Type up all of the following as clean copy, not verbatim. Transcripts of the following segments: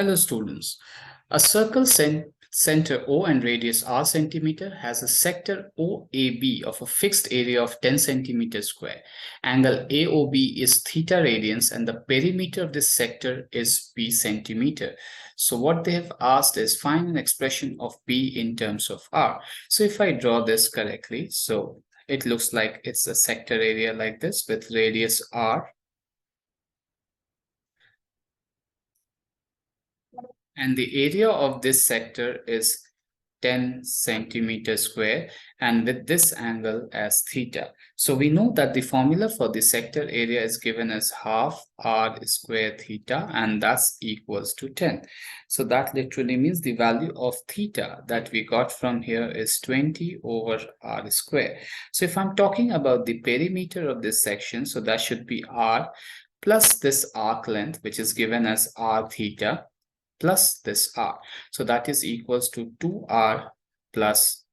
Hello students. A circle center O and radius r centimeter has a sector OAB of a fixed area of 10 centimeters square. Angle AOB is theta radians and the perimeter of this sector is b centimeter. So what they have asked is find an expression of b in terms of r. So if I draw this correctly, so it looks like it's a sector area like this with radius r. And the area of this sector is 10 centimeters square and with this angle as theta. So we know that the formula for the sector area is given as half r square theta and that's equals to 10. So that literally means the value of theta that we got from here is 20 over r square. So if I'm talking about the perimeter of this section, so that should be r plus this arc length which is given as r theta plus this r. So that is equals to 2r plus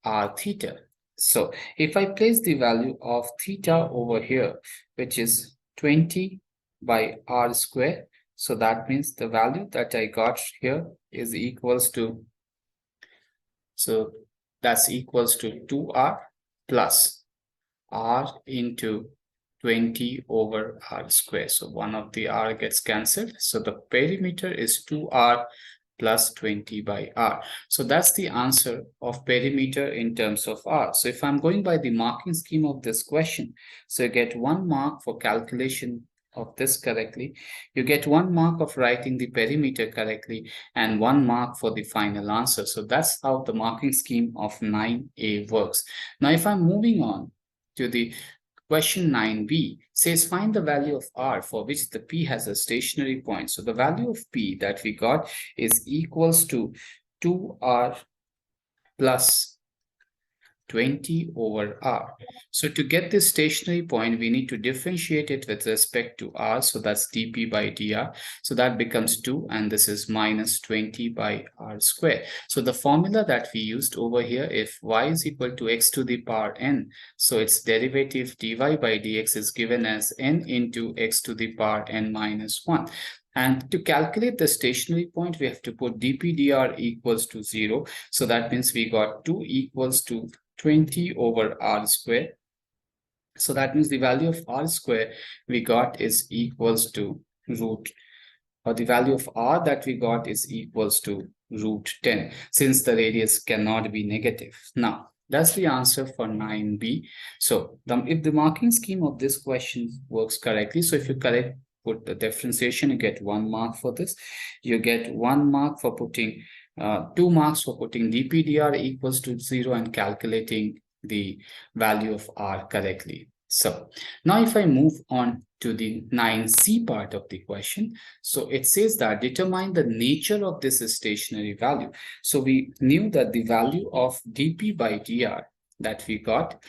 r theta. So if I place the value of theta over here, which is 20 by r square, so that means the value that I got here is equals to, so that's equals to 2r plus r into 20 over r square. So one of the r gets cancelled. So the perimeter is 2r plus 20 by r. So that's the answer of perimeter in terms of r. So if I'm going by the marking scheme of this question, so you get 1 mark for calculation of this correctly, you get 1 mark of writing the perimeter correctly, and 1 mark for the final answer. So that's how the marking scheme of 9A works. Now if I'm moving on to the question 9b, says find the value of r for which the p has a stationary point. So the value of p that we got is equals to 2r plus 20 over r. So to get this stationary point, we need to differentiate it with respect to r. So that's dp by dr. So that becomes 2 and this is minus 20 by r square. So the formula that we used over here, if y is equal to x to the power n, so its derivative dy by dx is given as n into x to the power n minus 1. And to calculate the stationary point, we have to put dp dr equals to 0. So that means we got 2 equals to 20 over r square. So that means the value of r square we got is equals to the value of r that we got is equals to root 10, since the radius cannot be negative. Now, that's the answer for 9b. So if the marking scheme of this question works correctly, so if you put the differentiation, you get 1 mark for this. You get 1 mark for putting 2 marks for putting dp dr equals to 0 and calculating the value of r correctly. So now if I move on to the 9c part of the question, so it says that determine the nature of this stationary value. So we knew that the value of dp by dr that we got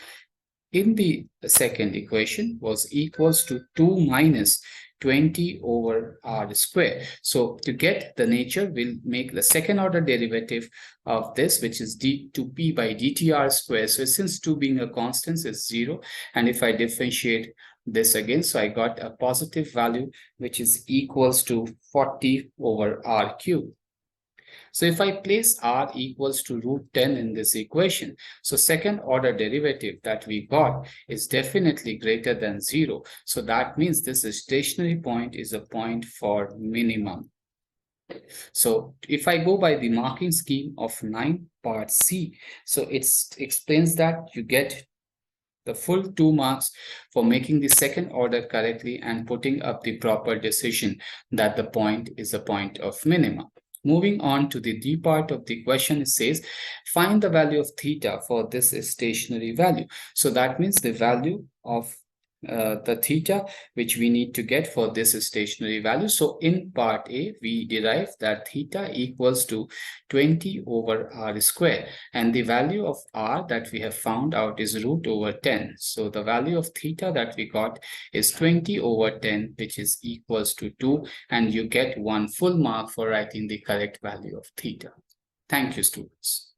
in the second equation was equals to 2 minus 20 over r square. So to get the nature, we'll make the second order derivative of this, which is d2p by dtr square. So since 2 being a constant is 0, and if I differentiate this again, so I got a positive value which is equals to 40 over r cube. So if I place r equals to root 10 in this equation, so second order derivative that we got is definitely greater than 0. So that means this stationary point is a point for minimum. So if I go by the marking scheme of 9 part C, so it explains that you get the full 2 marks for making the second order correctly and putting up the proper decision that the point is a point of minimum. Moving on to the D part of the question, it says, find the value of theta for this stationary value. So that means the value of the theta which we need to get for this stationary value. So in part A, we derive that theta equals to 20 over r square, and the value of r that we have found out is root over 10. So the value of theta that we got is 20 over 10, which is equals to 2, and you get 1 full mark for writing the correct value of theta. Thank you, students.